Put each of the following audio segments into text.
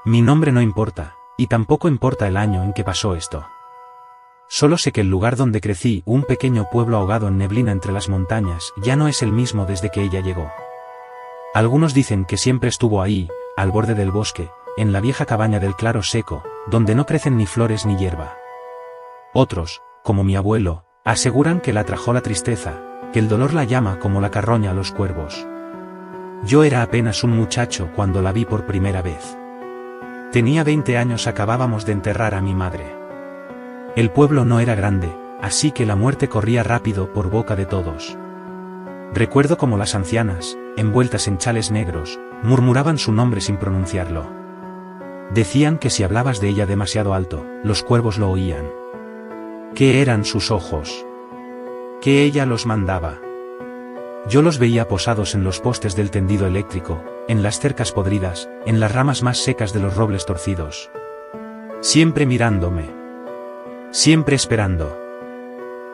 Mi nombre no importa, y tampoco importa el año en que pasó esto. Solo sé que el lugar donde crecí, un pequeño pueblo ahogado en neblina entre las montañas, ya no es el mismo desde que ella llegó. Algunos dicen que siempre estuvo ahí, al borde del bosque, en la vieja cabaña del claro seco, donde no crecen ni flores ni hierba. Otros, como mi abuelo, aseguran que la atrajo la tristeza, que el dolor la llama como la carroña a los cuervos. Yo era apenas un muchacho cuando la vi por primera vez. Tenía 20 años, acabábamos de enterrar a mi madre. El pueblo no era grande, así que la muerte corría rápido por boca de todos. Recuerdo como las ancianas, envueltas en chales negros, murmuraban su nombre sin pronunciarlo. Decían que si hablabas de ella demasiado alto, los cuervos lo oían. ¿Qué eran sus ojos? Que ella los mandaba. Yo los veía posados en los postes del tendido eléctrico, en las cercas podridas, en las ramas más secas de los robles torcidos. Siempre mirándome. Siempre esperando.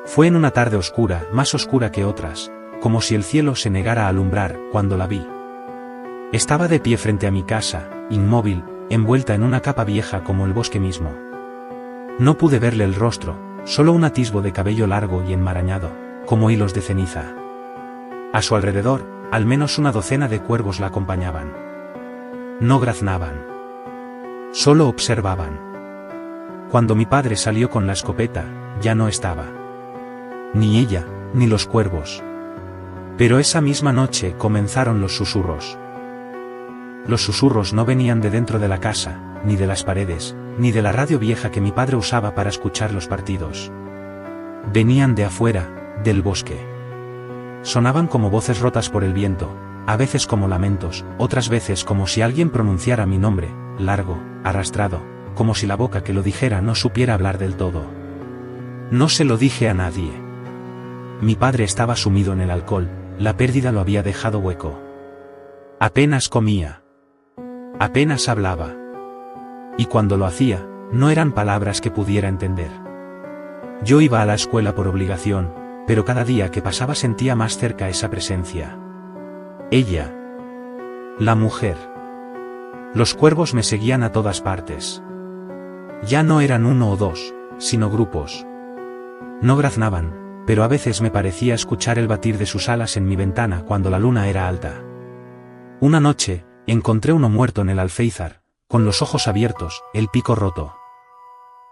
Fue en una tarde oscura, más oscura que otras, como si el cielo se negara a alumbrar, cuando la vi. Estaba de pie frente a mi casa, inmóvil, envuelta en una capa vieja como el bosque mismo. No pude verle el rostro, solo un atisbo de cabello largo y enmarañado, como hilos de ceniza. A su alrededor, al menos una docena de cuervos la acompañaban. No graznaban. Solo observaban. Cuando mi padre salió con la escopeta, ya no estaba. Ni ella, ni los cuervos. Pero esa misma noche comenzaron los susurros. Los susurros no venían de dentro de la casa, ni de las paredes, ni de la radio vieja que mi padre usaba para escuchar los partidos. Venían de afuera, del bosque. Sonaban como voces rotas por el viento, a veces como lamentos, otras veces como si alguien pronunciara mi nombre, largo, arrastrado, como si la boca que lo dijera no supiera hablar del todo. No se lo dije a nadie. Mi padre estaba sumido en el alcohol, la pérdida lo había dejado hueco. Apenas comía. Apenas hablaba. Y cuando lo hacía, no eran palabras que pudiera entender. Yo iba a la escuela por obligación, pero cada día que pasaba sentía más cerca esa presencia. Ella. La mujer. Los cuervos me seguían a todas partes. Ya no eran uno o dos, sino grupos. No graznaban, pero a veces me parecía escuchar el batir de sus alas en mi ventana cuando la luna era alta. Una noche, encontré uno muerto en el alféizar, con los ojos abiertos, el pico roto.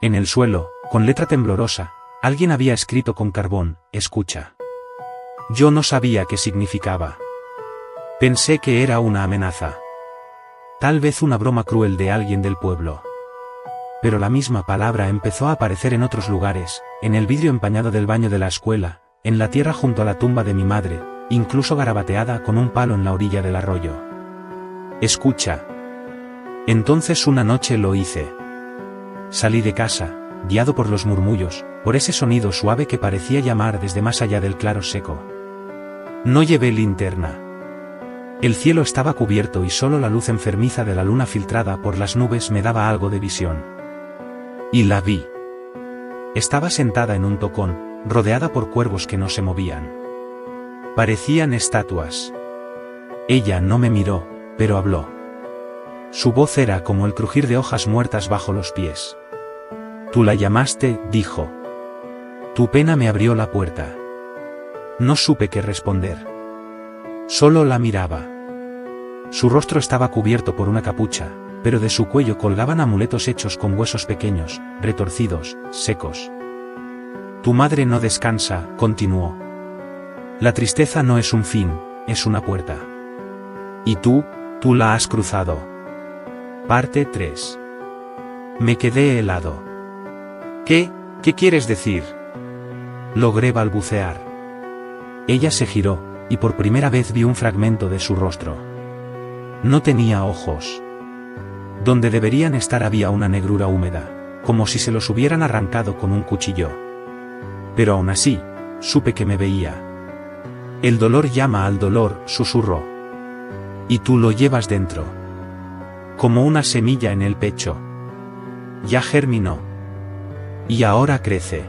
En el suelo, con letra temblorosa, alguien había escrito con carbón, escucha. Yo no sabía qué significaba. Pensé que era una amenaza. Tal vez una broma cruel de alguien del pueblo. Pero la misma palabra empezó a aparecer en otros lugares, en el vidrio empañado del baño de la escuela, en la tierra junto a la tumba de mi madre, incluso garabateada con un palo en la orilla del arroyo. Escucha. Entonces una noche lo hice. Salí de casa, guiado por los murmullos, por ese sonido suave que parecía llamar desde más allá del claro seco. No llevé linterna. El cielo estaba cubierto y solo la luz enfermiza de la luna filtrada por las nubes me daba algo de visión. Y la vi. Estaba sentada en un tocón, rodeada por cuervos que no se movían. Parecían estatuas. Ella no me miró, pero habló. Su voz era como el crujir de hojas muertas bajo los pies. Tú la llamaste, dijo. Tu pena me abrió la puerta. No supe qué responder. Solo la miraba. Su rostro estaba cubierto por una capucha, pero de su cuello colgaban amuletos hechos con huesos pequeños, retorcidos, secos. Tu madre no descansa, continuó. La tristeza no es un fin, es una puerta. Y tú la has cruzado. Parte 3. Me quedé helado. ¿Qué quieres decir? Logré balbucear. Ella se giró, y por primera vez vi un fragmento de su rostro. No tenía ojos. Donde deberían estar había una negrura húmeda, como si se los hubieran arrancado con un cuchillo. Pero aún así, supe que me veía. El dolor llama al dolor, susurró. Y tú lo llevas dentro. Como una semilla en el pecho. Ya germinó. Y ahora crece.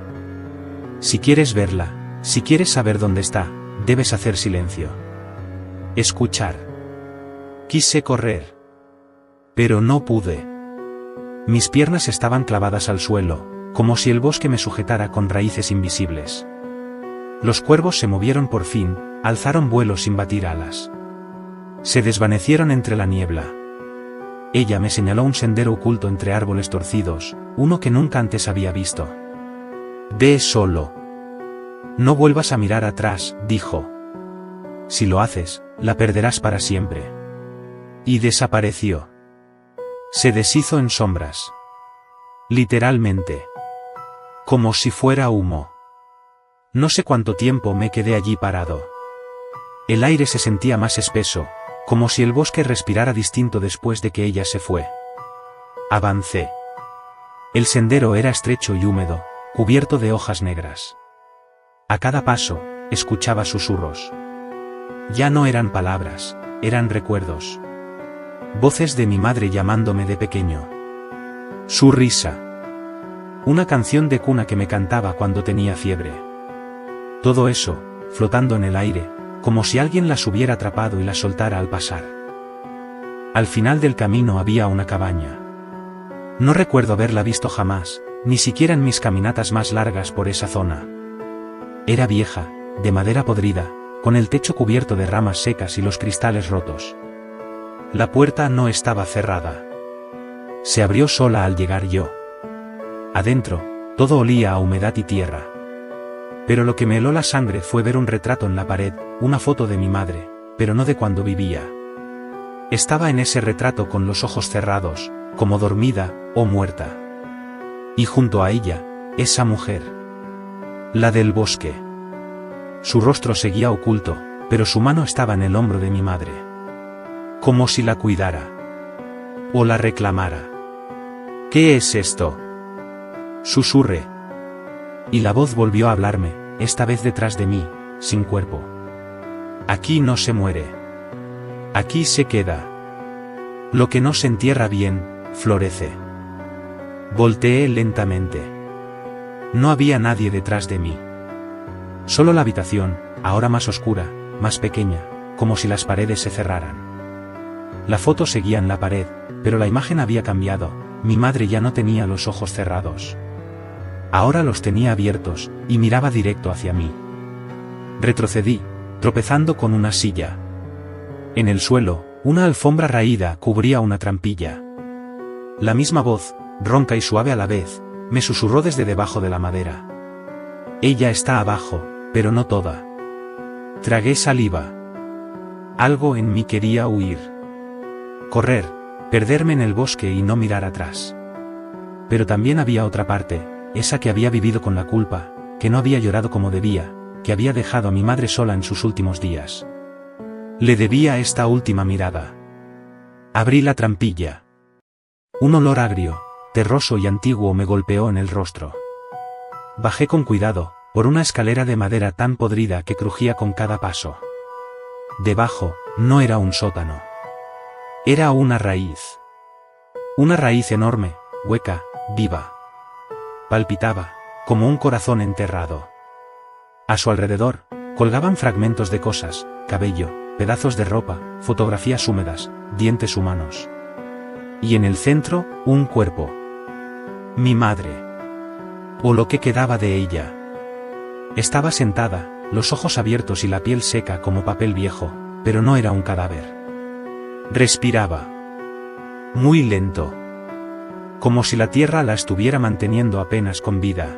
Si quieres verla, si quieres saber dónde está, debes hacer silencio. Escuchar. Quise correr. Pero no pude. Mis piernas estaban clavadas al suelo, como si el bosque me sujetara con raíces invisibles. Los cuervos se movieron por fin, alzaron vuelo sin batir alas. Se desvanecieron entre la niebla. Ella me señaló un sendero oculto entre árboles torcidos, uno que nunca antes había visto. Ve solo. No vuelvas a mirar atrás, dijo. Si lo haces, la perderás para siempre. Y desapareció. Se deshizo en sombras. Literalmente. Como si fuera humo. No sé cuánto tiempo me quedé allí parado. El aire se sentía más espeso, como si el bosque respirara distinto después de que ella se fue. Avancé. El sendero era estrecho y húmedo, cubierto de hojas negras. A cada paso, escuchaba susurros. Ya no eran palabras, eran recuerdos. Voces de mi madre llamándome de pequeño. Su risa. Una canción de cuna que me cantaba cuando tenía fiebre. Todo eso, flotando en el aire, como si alguien las hubiera atrapado y las soltara al pasar. Al final del camino había una cabaña. No recuerdo haberla visto jamás, ni siquiera en mis caminatas más largas por esa zona. Era vieja, de madera podrida, con el techo cubierto de ramas secas y los cristales rotos. La puerta no estaba cerrada. Se abrió sola al llegar yo. Adentro, todo olía a humedad y tierra. Pero lo que me heló la sangre fue ver un retrato en la pared, una foto de mi madre, pero no de cuando vivía. Estaba en ese retrato con los ojos cerrados, como dormida o muerta. Y junto a ella, esa mujer. La del bosque. Su rostro seguía oculto, pero su mano estaba en el hombro de mi madre. Como si la cuidara. O la reclamara. ¿Qué es esto? Susurré. Y la voz volvió a hablarme, esta vez detrás de mí, sin cuerpo. Aquí no se muere. Aquí se queda. Lo que no se entierra bien, florece. Volteé lentamente. No había nadie detrás de mí. Solo la habitación, ahora más oscura, más pequeña, como si las paredes se cerraran. La foto seguía en la pared, pero la imagen había cambiado, mi madre ya no tenía los ojos cerrados. Ahora los tenía abiertos, y miraba directo hacia mí. Retrocedí, tropezando con una silla. En el suelo, una alfombra raída cubría una trampilla. La misma voz, ronca y suave a la vez, me susurró desde debajo de la madera. Ella está abajo, pero no toda. Tragué saliva. Algo en mí quería huir. Correr, perderme en el bosque y no mirar atrás. Pero también había otra parte, esa que había vivido con la culpa, que no había llorado como debía, que había dejado a mi madre sola en sus últimos días. Le debía esta última mirada. Abrí la trampilla. Un olor agrio, terroso y antiguo me golpeó en el rostro. Bajé con cuidado, por una escalera de madera tan podrida que crujía con cada paso. Debajo, no era un sótano. Era una raíz. Una raíz enorme, hueca, viva. Palpitaba, como un corazón enterrado. A su alrededor, colgaban fragmentos de cosas, cabello, pedazos de ropa, fotografías húmedas, dientes humanos. Y en el centro, un cuerpo. Mi madre. O lo que quedaba de ella. Estaba sentada, los ojos abiertos y la piel seca como papel viejo, pero no era un cadáver. Respiraba. Muy lento. Como si la tierra la estuviera manteniendo apenas con vida.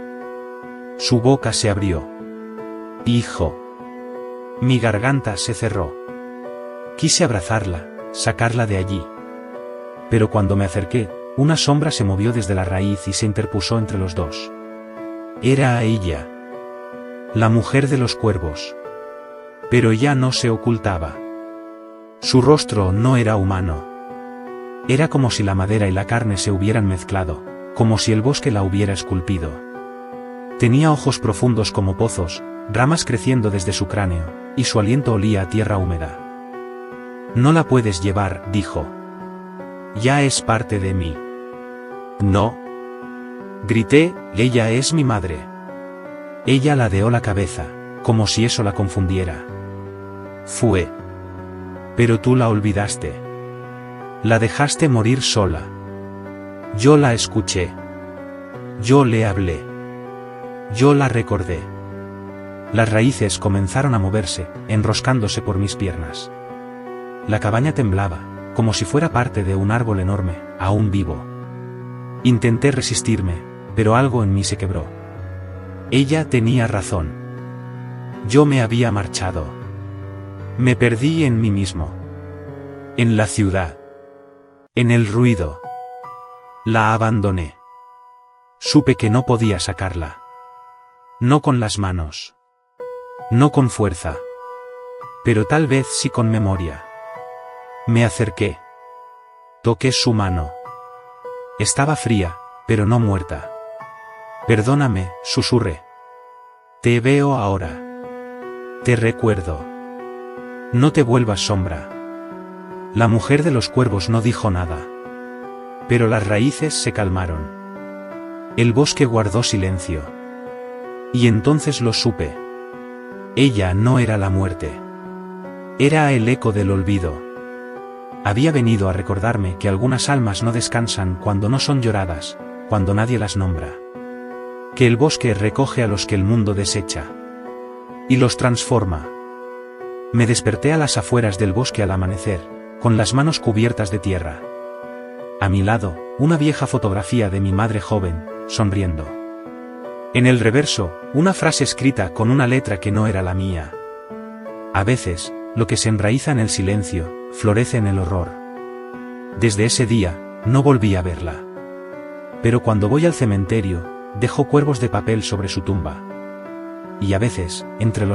Su boca se abrió. Hijo. Mi garganta se cerró. Quise abrazarla, sacarla de allí. Pero cuando me acerqué, una sombra se movió desde la raíz y se interpuso entre los dos. Era ella. La mujer de los cuervos. Pero ya no se ocultaba. Su rostro no era humano. Era como si la madera y la carne se hubieran mezclado, como si el bosque la hubiera esculpido. Tenía ojos profundos como pozos, ramas creciendo desde su cráneo, y su aliento olía a tierra húmeda. No la puedes llevar, dijo. Ya es parte de mí. No. Grité, ella es mi madre. Ella ladeó la cabeza, como si eso la confundiera. Fue. Pero tú la olvidaste. La dejaste morir sola. Yo la escuché. Yo le hablé. Yo la recordé. Las raíces comenzaron a moverse, enroscándose por mis piernas. La cabaña temblaba, como si fuera parte de un árbol enorme, aún vivo. Intenté resistirme, pero algo en mí se quebró. Ella tenía razón. Yo me había marchado. Me perdí en mí mismo. En la ciudad. En el ruido. La abandoné. Supe que no podía sacarla. No con las manos. No con fuerza. Pero tal vez sí con memoria. Me acerqué. Toqué su mano. Estaba fría, pero no muerta. Perdóname, susurré. Te veo ahora. Te recuerdo. No te vuelvas sombra. La mujer de los cuervos no dijo nada. Pero las raíces se calmaron. El bosque guardó silencio. Y entonces lo supe. Ella no era la muerte. Era el eco del olvido. Había venido a recordarme que algunas almas no descansan cuando no son lloradas, cuando nadie las nombra. Que el bosque recoge a los que el mundo desecha. Y los transforma. Me desperté a las afueras del bosque al amanecer, con las manos cubiertas de tierra. A mi lado, una vieja fotografía de mi madre joven, sonriendo. En el reverso, una frase escrita con una letra que no era la mía. A veces, lo que se enraiza en el silencio, florece en el horror. Desde ese día, no volví a verla. Pero cuando voy al cementerio, dejo cuervos de papel sobre su tumba. Y a veces, entre los